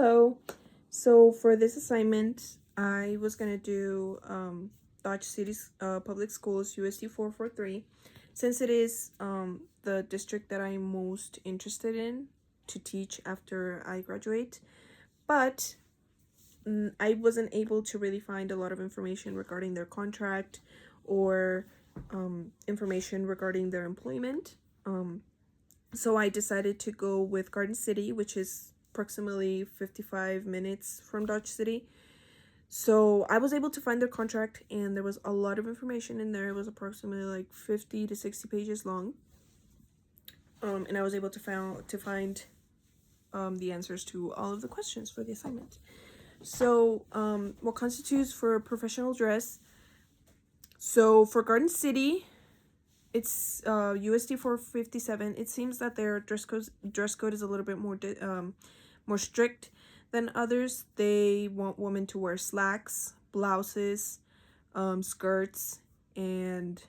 Hello. So for this assignment, I was gonna do Dodge City's Public Schools USD 443, since it is the district that I'm most interested in to teach after I graduate. But I wasn't able to really find a lot of information regarding their contract or information regarding their employment. So I decided to go with Garden City, which is approximately 55 minutes from Dodge City. So I was able to find their contract, and there was a lot of information in there. It was approximately like 50 to 60 pages long. And I was able to find the answers to all of the questions for the assignment. So what constitutes for professional dress? So for Garden City, it's USD 457. It seems that their dress code is a little bit more strict than others. They want women to wear slacks, blouses, skirts, and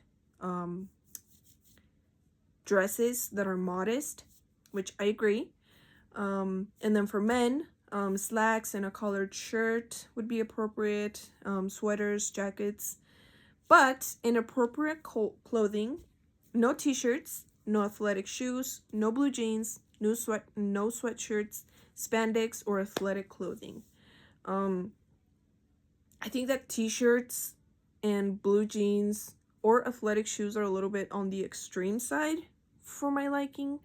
dresses that are modest, which I agree. And then for men, slacks and a collared shirt would be appropriate. Sweaters, jackets, but inappropriate clothing. No t-shirts, no athletic shoes, no blue jeans, no sweatshirts, spandex, or athletic clothing. I think that t-shirts and blue jeans or athletic shoes are a little bit on the extreme side for my liking.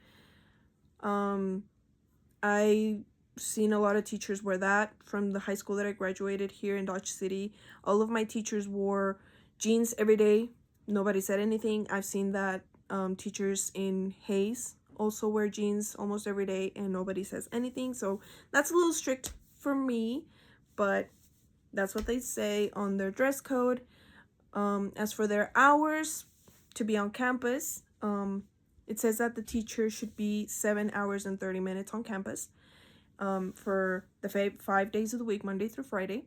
I seen a lot of teachers wear that from the high school that I graduated here in Dodge City. All of my teachers wore jeans every day. Nobody said anything. I've seen that teachers in Hayes also wear jeans almost every day, and nobody says anything. So that's a little strict for me, but that's what they say on their dress code. As for their hours to be on campus, it says that the teacher should be 7 hours and 30 minutes on campus for the 5 days of the week, Monday through Friday.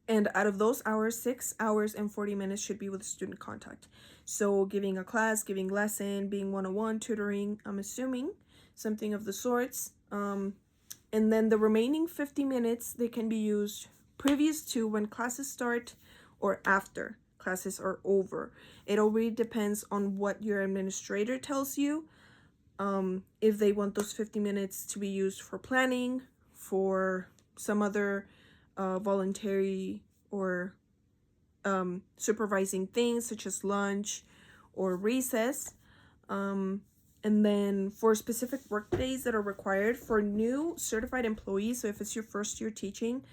And out of those hours, 6 hours and 40 minutes should be with student contact. So giving a class, giving lesson, being one-on-one, tutoring, I'm assuming something of the sorts. And then the remaining 50 minutes, they can be used previous to when classes start or after classes are over. It all really depends on what your administrator tells you. If they want those 50 minutes to be used for planning, for some other voluntary or supervising things such as lunch or recess. And then for specific work days that are required for new certified employees, so if it's your first year teaching,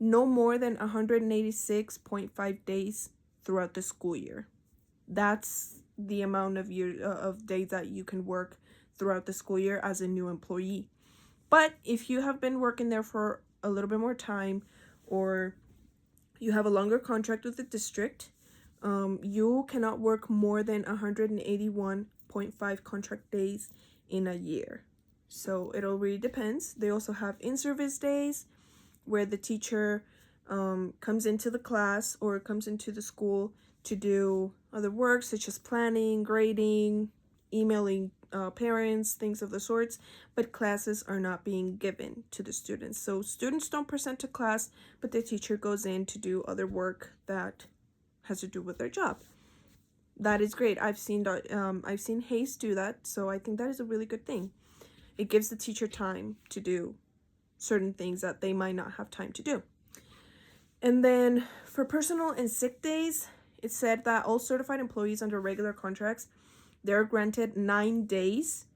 no more than 186.5 days throughout the school year. That's the amount of days that you can work throughout the school year as a new employee. But if you have been working there for a little bit more time, or you have a longer contract with the district, you cannot work more than 181.5 contract days in a year. So it all really depends. They also have in-service days where the teacher comes into the class or comes into the school to do other work such as planning, grading, emailing parents, things of the sorts, but classes are not being given to the students. So students don't present to class, but the teacher goes in to do other work that has to do with their job. That is great. I've seen Hayes do that, so I think that is a really good thing. It gives the teacher time to do certain things that they might not have time to do. And then for personal and sick days, it said that all certified employees under regular contracts, they're granted 9 days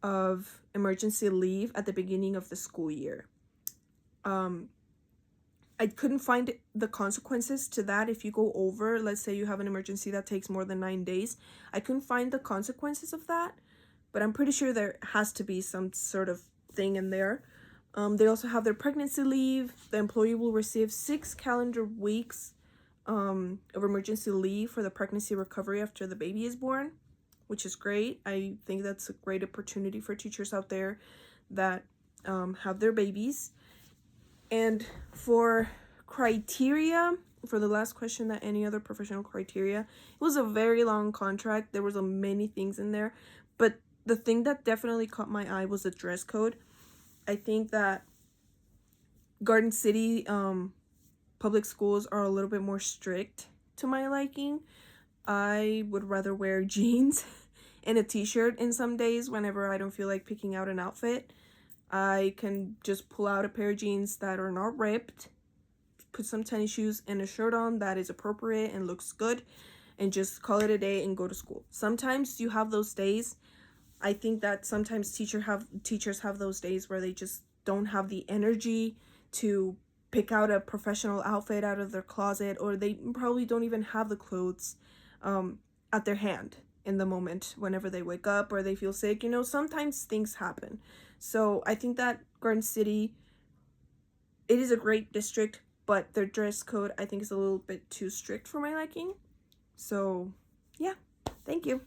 of emergency leave at the beginning of the school year. I couldn't find the consequences to that if you go over, let's say you have an emergency that takes more than 9 days. I couldn't find the consequences of that, but I'm pretty sure there has to be some sort of thing in there. They also have their pregnancy leave. The employee will receive 6 calendar weeks of emergency leave for the pregnancy recovery after the baby is born, which is great. I think that's a great opportunity for teachers out there that have their babies. And for criteria, for the last question, that any other professional criteria, it was a very long contract. There was many things in there, but the thing that definitely caught my eye was the dress code. I think that Garden City public schools are a little bit more strict to my liking. I would rather wear jeans and a t-shirt in some days whenever I don't feel like picking out an outfit. I can just pull out a pair of jeans that are not ripped, put some tennis shoes and a shirt on that is appropriate and looks good, and just call it a day and go to school. Sometimes you have those days. I think that sometimes teachers have those days where they just don't have the energy to pick out a professional outfit out of their closet, or they probably don't even have the clothes at their hand in the moment whenever they wake up or they feel sick. You know, sometimes things happen. So I think that Garden City, it is a great district, but their dress code I think is a little bit too strict for my liking. So yeah, thank you.